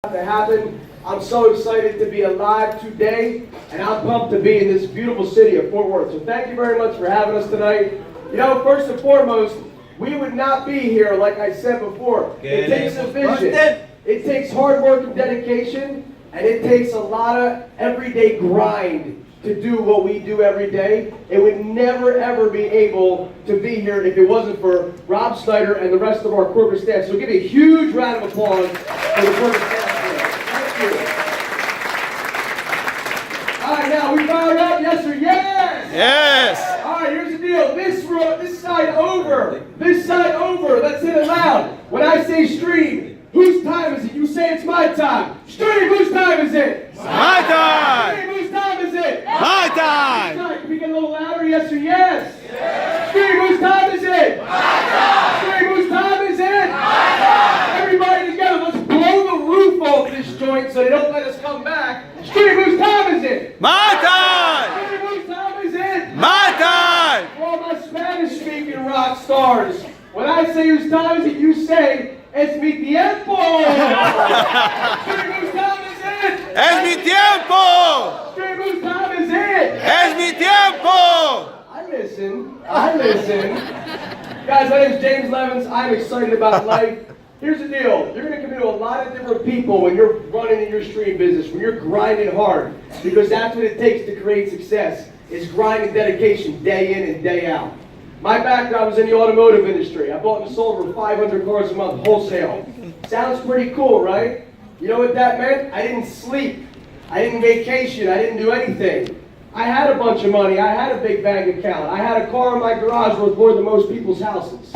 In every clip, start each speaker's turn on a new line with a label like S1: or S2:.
S1: To happen. I'm so excited to be alive today, and I'm pumped to be in this beautiful city of Fort Worth. So thank you very much for having us tonight. You know, first and foremost, we would not be here, like I said before. It takes a vision. It takes hard work and dedication, and it takes a lot of everyday grind to do what we do every day. It would never ever be able to be here if it wasn't for Rob Snyder and the rest of our corporate staff. So give a huge round of applause for the corporate staff. All right, now we fired up, yes or yes?
S2: Yes.
S1: All right, here's the deal. This side over. This side over. Let's hit it loud. When I say stream, whose time is it? You say it's my time. Stream, whose time is it?
S2: My time.
S1: Stream, whose time is it?
S2: My time.
S1: Can we get a little louder, yes or yes? Yes. Stream, whose time is it? My time. Stream, whose time is it? My time. Everybody together, let's blow the roof off this joint so they don't let us come back. Stream, whose time is it?
S2: My time.
S1: Stream, whose time is it?
S2: My time.
S1: For all my Spanish-speaking rock stars, when I say whose time is it, you say, es mi tiempo. Stream, whose time is it?
S2: Es mi tiempo.
S1: Stream, whose time is it?
S2: Es mi tiempo.
S1: I listen. Guys, my name is James Levins. I'm excited about life. Here's the deal. You're going to come into a lot of different people when you're running in your stream business, when you're grinding hard, because that's what it takes to create success, is grind and dedication day in and day out. My background was in the automotive industry. I bought and sold over 500 cars a month, wholesale. Sounds pretty cool, right? You know what that meant? I didn't sleep. I didn't vacation. I didn't do anything. I had a bunch of money. I had a big bank account. I had a car in my garage worth more than most people's houses.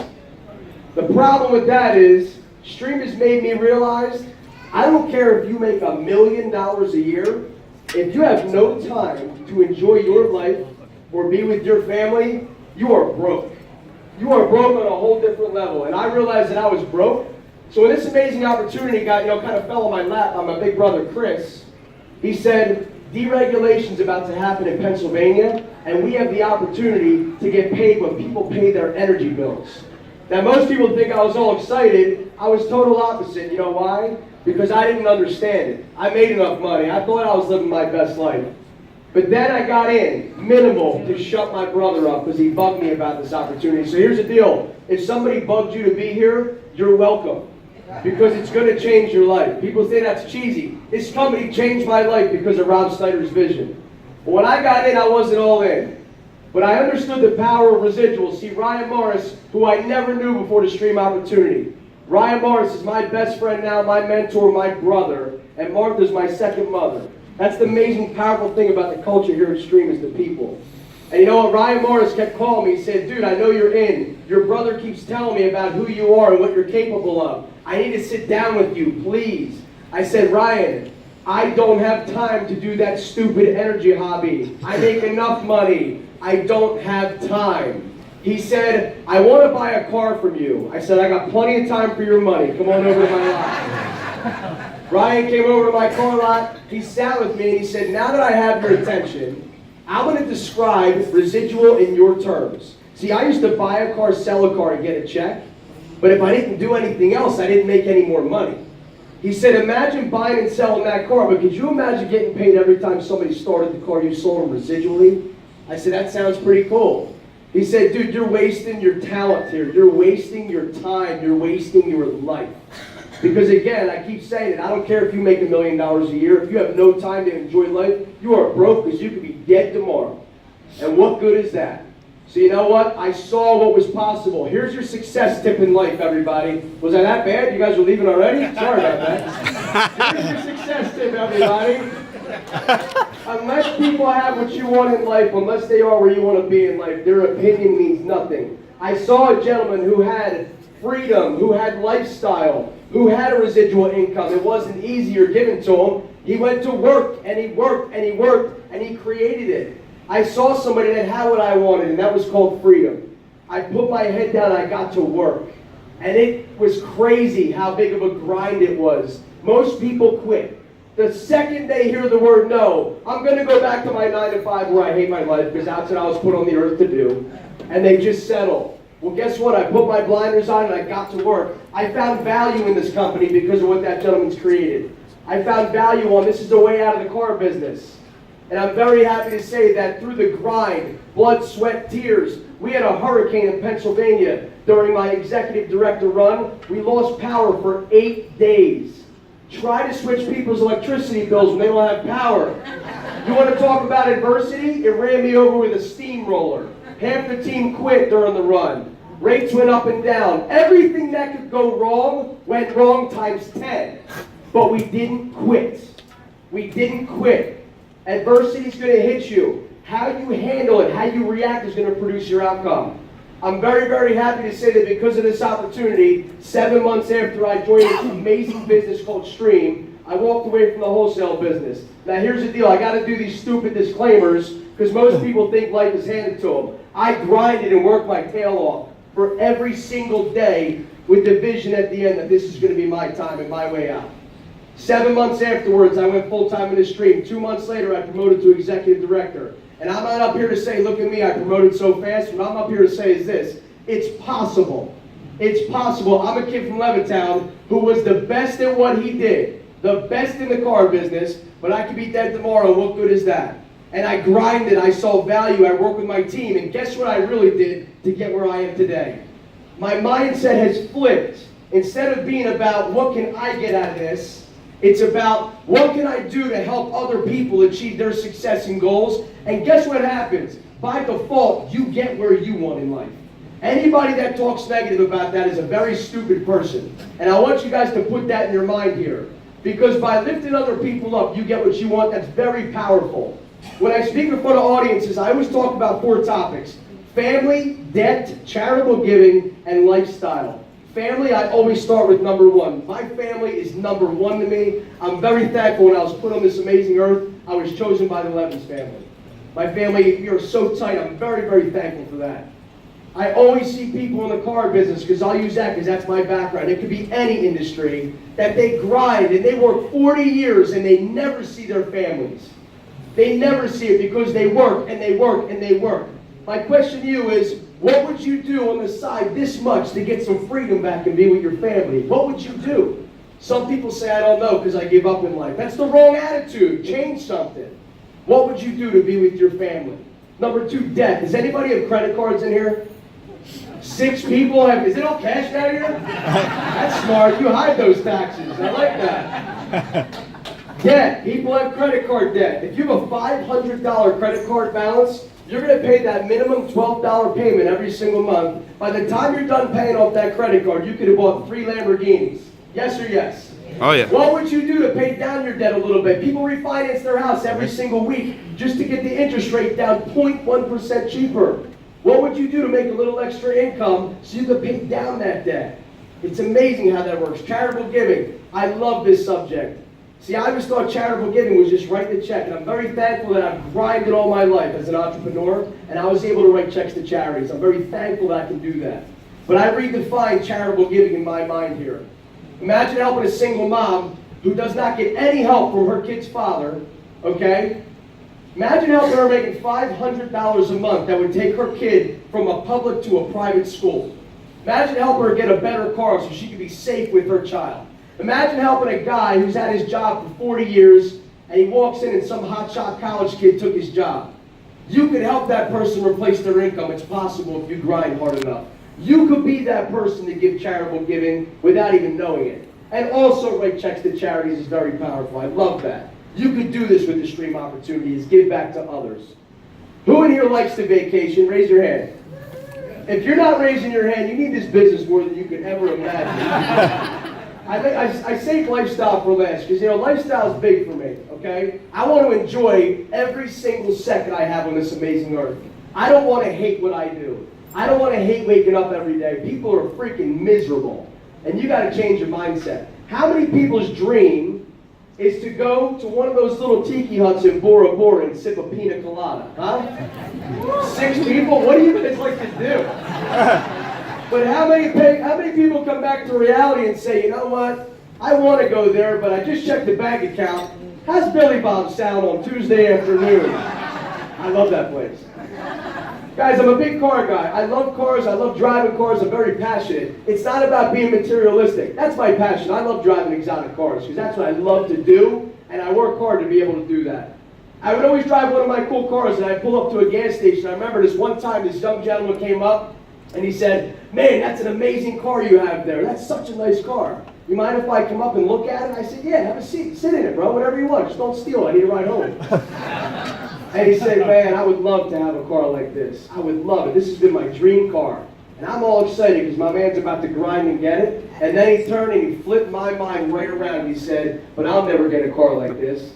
S1: The problem with that is, stream has made me realize, I don't care if you make $1 million a year, if you have no time to enjoy your life or be with your family, you are broke. You are broke on a whole different level. And I realized that I was broke. So when this amazing opportunity kind of fell on my lap by my big brother Chris, he said, deregulation's about to happen in Pennsylvania, and we have the opportunity to get paid when people pay their energy bills. Now, most people think I was all excited. I was total opposite. You know why? Because I didn't understand it. I made enough money. I thought I was living my best life. But then I got in, minimal, to shut my brother up because he bugged me about this opportunity. So here's the deal. If somebody bugged you to be here, you're welcome. Because it's going to change your life. People say that's cheesy. This company changed my life because of Rob Snyder's vision. But when I got in, I wasn't all in. But I understood the power of residuals. See, Ryan Morris, who I never knew before the stream opportunity. Ryan Morris is my best friend now, my mentor, my brother, and Martha's my second mother. That's the amazing, powerful thing about the culture here at Stream is the people. And you know what? Ryan Morris kept calling me. He said, dude, I know you're in. Your brother keeps telling me about who you are and what you're capable of. I need to sit down with you, please. I said, Ryan, I don't have time to do that stupid energy hobby. I make enough money. I don't have time. He said, I want to buy a car from you. I said, I got plenty of time for your money. Come on over to my lot. Ryan came over to my car lot. He sat with me and he said, now that I have your attention, I'm going to describe residual in your terms. See, I used to buy a car, sell a car, and get a check. But if I didn't do anything else, I didn't make any more money. He said, imagine buying and selling that car, but could you imagine getting paid every time somebody started the car you sold them residually? I said, that sounds pretty cool. He said, dude, you're wasting your talent here. You're wasting your time. You're wasting your life. Because again, I keep saying it, I don't care if you make $1 million a year. If you have no time to enjoy life, you are broke because you could be dead tomorrow. And what good is that? So you know what? I saw what was possible. Here's your success tip in life, everybody. Was I that bad? You guys are leaving already? Sorry about that. Here's your success tip, everybody. Unless people have what you want in life, unless they are where you want to be in life, their opinion means nothing. I saw a gentleman who had freedom, who had lifestyle, who had a residual income. It wasn't easy or given to him. He went to work, and he worked, and he worked, and he created it. I saw somebody that had what I wanted, and that was called freedom. I put my head down, I got to work. And it was crazy how big of a grind it was. Most people quit. The second they hear the word no, I'm going to go back to my 9 to 5 where I hate my life because that's what I was put on the earth to do. And they just settle. Well, guess what? I put my blinders on and I got to work. I found value in this company because of what that gentleman's created. I found value on this is the way out of the car business. And I'm very happy to say that through the grind, blood, sweat, tears, we had a hurricane in Pennsylvania during my executive director run. We lost power for 8 days. Try to switch people's electricity bills when they don't have power. You want to talk about adversity? It ran me over with a steamroller. Half the team quit during the run. Rates went up and down. Everything that could go wrong went wrong times 10. But we didn't quit. We didn't quit. Adversity is going to hit you. How you handle it, how you react is going to produce your outcome. I'm very, very happy to say that because of this opportunity, 7 months after I joined this amazing business called Stream, I walked away from the wholesale business. Now here's the deal, I got to do these stupid disclaimers because most people think life is handed to them. I grinded and worked my tail off for every single day with the vision at the end that this is going to be my time and my way out. 7 months afterwards, I went full-time in the Stream. 2 months later, I promoted to executive director. And I'm not up here to say, look at me, I promoted so fast. What I'm up here to say is this, it's possible. It's possible. I'm a kid from Levittown who was the best at what he did, the best in the car business, but I could be dead tomorrow. What good is that? And I grinded, I saw value, I worked with my team, and guess what I really did to get where I am today? My mindset has flipped. Instead of being about what can I get out of this, it's about what can I do to help other people achieve their success and goals. And guess what happens? By default, you get where you want in life. Anybody that talks negative about that is a very stupid person. And I want you guys to put that in your mind here. Because by lifting other people up, you get what you want. That's very powerful. When I speak in front of audiences, I always talk about 4 topics. Family, debt, charitable giving, and lifestyle. Family, I always start with number 1. My family is number 1 to me. I'm very thankful when I was put on this amazing earth, I was chosen by the Levins family. My family, we are so tight. I'm very, very thankful for that. I always see people in the car business, because I'll use that because that's my background. It could be any industry, that they grind and they work 40 years and they never see their families. They never see it because they work and they work and they work. My question to you is, what would you do on the side this much to get some freedom back and be with your family? What would you do? Some people say, I don't know because I give up in life. That's the wrong attitude. Change something. What would you do to be with your family? Number 2, debt. Does anybody have credit cards in here? 6 people have. Is it all cash down here? That's smart. You hide those taxes. I like that. Debt. People have credit card debt. If you have a $500 credit card balance, you're going to pay that minimum $12 payment every single month. By the time you're done paying off that credit card, you could have bought 3 Lamborghinis. Yes or yes?
S2: Oh yeah.
S1: What would you do to pay down your debt a little bit? People refinance their house every single week just to get the interest rate down 0.1% cheaper. What would you do to make a little extra income so you could pay down that debt? It's amazing how that works. Charitable giving. I love this subject. See, I always thought charitable giving was just writing a check, and I'm very thankful that I've grinded all my life as an entrepreneur, and I was able to write checks to charities. I'm very thankful that I can do that. But I redefine charitable giving in my mind here. Imagine helping a single mom who does not get any help from her kid's father, okay? Imagine helping her making $500 a month that would take her kid from a public to a private school. Imagine helping her get a better car so she could be safe with her child. Imagine helping a guy who's had his job for 40 years and he walks in and some hotshot college kid took his job. You could help that person replace their income. It's possible if you grind hard enough. You could be that person to give charitable giving without even knowing it. And also write checks to charities is very powerful. I love that. You could do this with the Stream opportunities. Give back to others. Who in here likes to vacation? Raise your hand. If you're not raising your hand, you need this business more than you could ever imagine. I save lifestyle for last because, lifestyle is big for me, okay? I want to enjoy every single second I have on this amazing earth. I don't want to hate what I do. I don't want to hate waking up every day. People are freaking miserable, and you got to change your mindset. How many people's dream is to go to one of those little tiki huts in Bora Bora and sip a pina colada, huh? 6 people? What do you guys like to do? But how many people come back to reality and say, you know what? I want to go there, but I just checked the bank account. How's Billy Bob sound on Tuesday afternoon? I love that place. Guys, I'm a big car guy. I love cars. I love driving cars. I'm very passionate. It's not about being materialistic. That's my passion. I love driving exotic cars because that's what I love to do, and I work hard to be able to do that. I would always drive one of my cool cars, and I'd pull up to a gas station. I remember this one time, this young gentleman came up, and he said, "Man, that's an amazing car you have there. That's such a nice car. You mind if I come up and look at it?" I said, "Yeah, have a seat. Sit in it, bro. Whatever you want. Just don't steal it. I need a ride home." And he said, "Man, I would love to have a car like this. I would love it. This has been my dream car." And I'm all excited because my man's about to grind and get it. And then he turned and he flipped my mind right around. He said, "But I'll never get a car like this."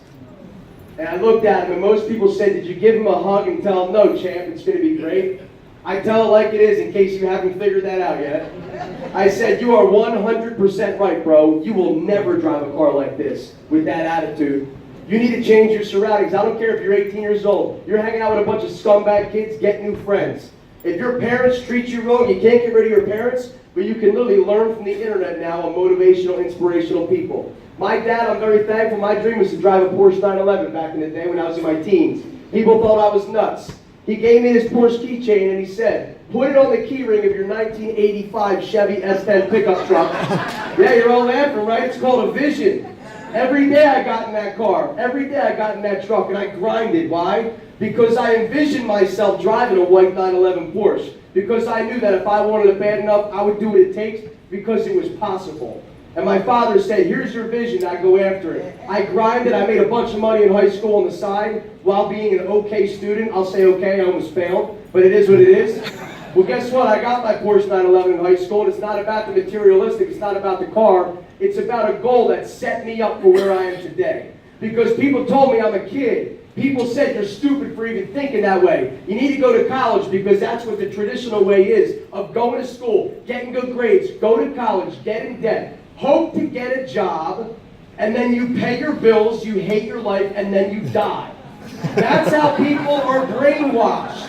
S1: And I looked at him, and most people said, "Did you give him a hug and tell him, 'No, champ, it's going to be great'?" I tell it like it is in case you haven't figured that out yet. I said, "You are 100% right, bro. You will never drive a car like this with that attitude. You need to change your surroundings. I don't care if you're 18 years old. You're hanging out with a bunch of scumbag kids, get new friends. If your parents treat you wrong, you can't get rid of your parents, but you can literally learn from the internet now on motivational, inspirational people. My dad, I'm very thankful. My dream was to drive a Porsche 911 back in the day when I was in my teens. People thought I was nuts. He gave me this Porsche keychain and he said, "Put it on the keyring of your 1985 Chevy S10 pickup truck." Yeah, you're all laughing, right? It's called a vision. Every day I got in that car. Every day I got in that truck and I grinded. Why? Because I envisioned myself driving a white 911 Porsche. Because I knew that if I wanted it bad enough, I would do what it takes because it was possible. And my father said, "Here's your vision." I go after it. I grinded. I made a bunch of money in high school on the side while being an okay student. I'll say okay, I almost failed, but it is what it is. Well, guess what? I got my Porsche 911 in high school, and it's not about the materialistic. It's not about the car. It's about a goal that set me up for where I am today. Because people told me I'm a kid. People said, "You're stupid for even thinking that way. You need to go to college because that's what the traditional way is of going to school, getting good grades, go to college, get in debt, hope to get a job, and then you pay your bills, you hate your life, and then you die." That's how people are brainwashed.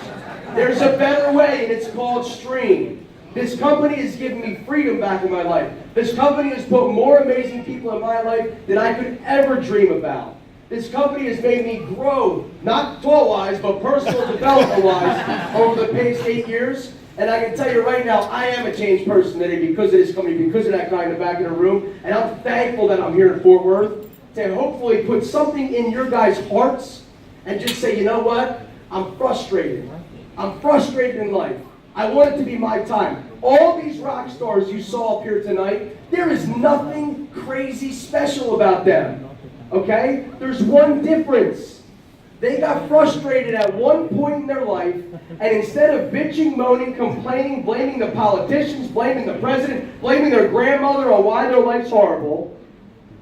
S1: There's a better way, and it's called Stream. This company has given me freedom back in my life. This company has put more amazing people in my life than I could ever dream about. This company has made me grow, not tool-wise, but personal development-wise over the past 8 years. And I can tell you right now, I am a changed person today because of this company, because of that guy in the back of the room. And I'm thankful that I'm here in Fort Worth to hopefully put something in your guys' hearts and just say, "You know what? I'm frustrated. I'm frustrated in life. I want it to be my time." All these rock stars you saw up here tonight, there is nothing crazy special about them. Okay? There's one difference. They got frustrated at one point in their life, and instead of bitching, moaning, complaining, blaming the politicians, blaming the president, blaming their grandmother on why their life's horrible,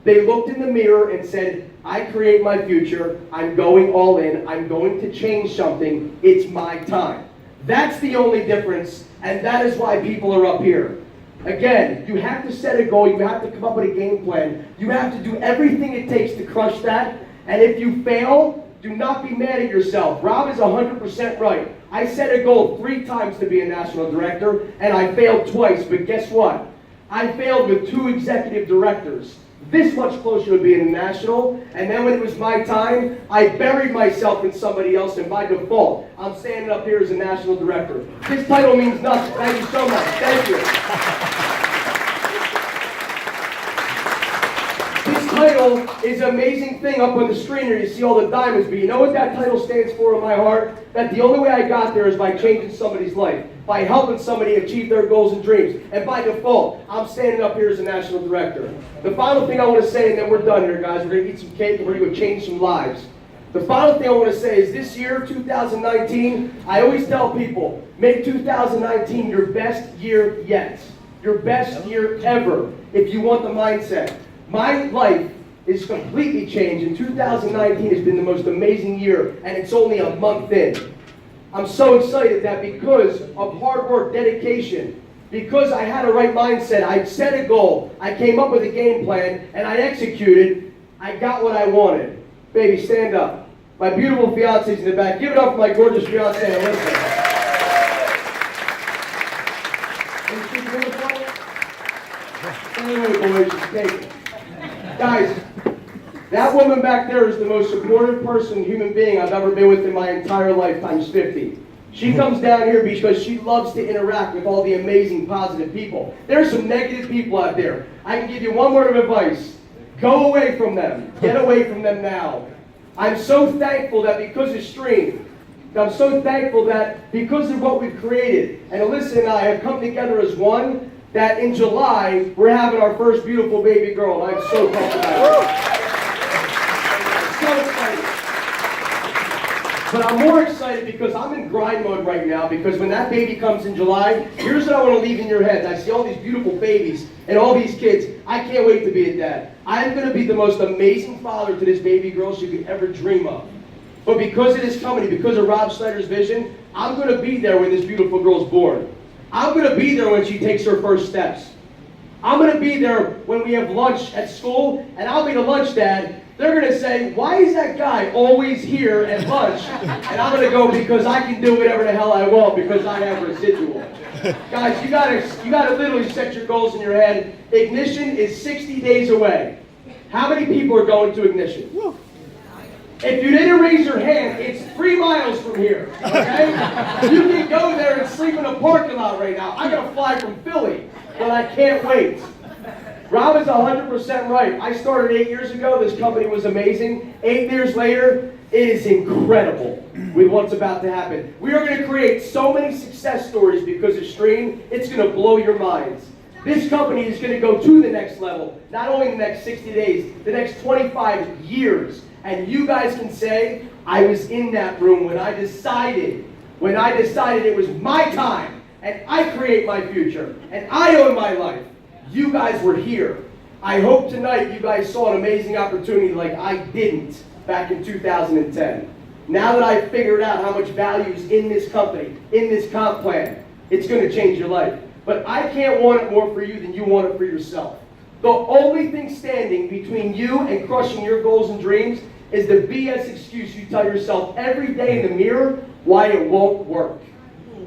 S1: they looked in the mirror and said, "I create my future. I'm going all in. I'm going to change something. It's my time." That's the only difference, and that is why people are up here. Again, you have to set a goal. You have to come up with a game plan. You have to do everything it takes to crush that. And if you fail, do not be mad at yourself. Rob is 100% right. I set a goal 3 times to be a national director, and I failed twice. But guess what? I failed with 2 executive directors. This much closer to being a national, and then when it was my time, I buried myself in somebody else, and by default, I'm standing up here as a national director. This title means nothing. Thank you so much. Thank you. This title is an amazing thing up on the screen here. You see all the diamonds, but you know what that title stands for in my heart? That the only way I got there is by changing somebody's life, by helping somebody achieve their goals and dreams. And by default, I'm standing up here as a national director. The final thing I want to say, and then we're done here, guys. We're going to eat some cake and we're going to go change some lives. The final thing I want to say is this year, 2019, I always tell people, make 2019 your best year yet. Your best year ever, if you want the mindset. My life is completely changed, and 2019 has been the most amazing year, and it's only a month in. I'm so excited that because of hard work, dedication, because I had a right mindset, I set a goal, I came up with a game plan, and I executed, I got what I wanted. Baby, stand up. My beautiful fiance's in the back. Give it up for my gorgeous fiance, Alyssa. Isn't she beautiful? Anyway, boys, just take it. Guys, that woman back there is the most supportive person, human being I've ever been with in my entire life, times 50. She comes down here because she loves to interact with all the amazing, positive people. There's some negative people out there. I can give you one word of advice. Go away from them. Get away from them now. I'm so thankful that because of Stream, I'm so thankful that because of what we've created, and Alyssa and I have come together as one, that in July, we're having our first beautiful baby girl. And I'm so pumped about it. So excited. But I'm more excited because I'm in grind mode right now, because when that baby comes in July, here's what I want to leave in your heads. I see all these beautiful babies and all these kids. I can't wait to be a dad. I'm going to be the most amazing father to this baby girl she could ever dream of. But because of this company, because of Rob Snyder's vision, I'm going to be there when this beautiful girl's born. I'm going to be there when she takes her first steps. I'm going to be there when we have lunch at school, and I'll be the lunch dad. They're going to say, why is that guy always here at lunch? And I'm going to go, because I can do whatever the hell I want, because I have residual. Guys, you gotta literally set your goals in your head. Ignition is 60 days away. How many people are going to Ignition? If you didn't raise your hand, it's 3 miles from here, okay? You can go there and sleep in a parking lot right now. I gotta fly from Philly, but I can't wait. Rob is 100% right. I started 8 years ago. This company was amazing. 8 years later, it is incredible with what's about to happen. We are going to create so many success stories because of Stream. It's going to blow your minds. This company is going to go to the next level, not only in the next 60 days, the next 25 years. And you guys can say, I was in that room when I decided it was my time, and I create my future, and I own my life. You guys were here. I hope tonight you guys saw an amazing opportunity like I didn't back in 2010. Now that I've figured out how much value is in this company, in this comp plan, it's going to change your life. But I can't want it more for you than you want it for yourself. The only thing standing between you and crushing your goals and dreams is the BS excuse you tell yourself every day in the mirror why it won't work.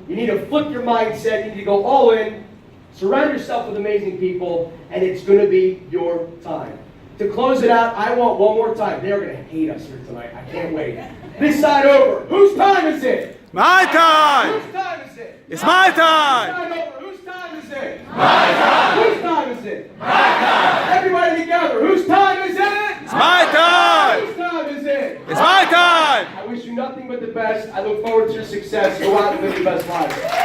S1: You need to flip your mindset. You need to go all in. Surround yourself with amazing people, and it's going to be your time. To close it out, I want one more time. They're going to hate us here tonight. I can't wait. This side over. Whose time is it?
S2: My time!
S1: Whose time is it?
S2: It's my time!
S1: This side over. Whose time is it?
S2: My time!
S1: Whose time is it?
S2: My time!
S1: Everybody together. Whose time is it?
S2: It's my time!
S1: Whose time is it?
S2: It's my time!
S1: I wish you nothing but the best. I look forward to your success. Go out and live your best life.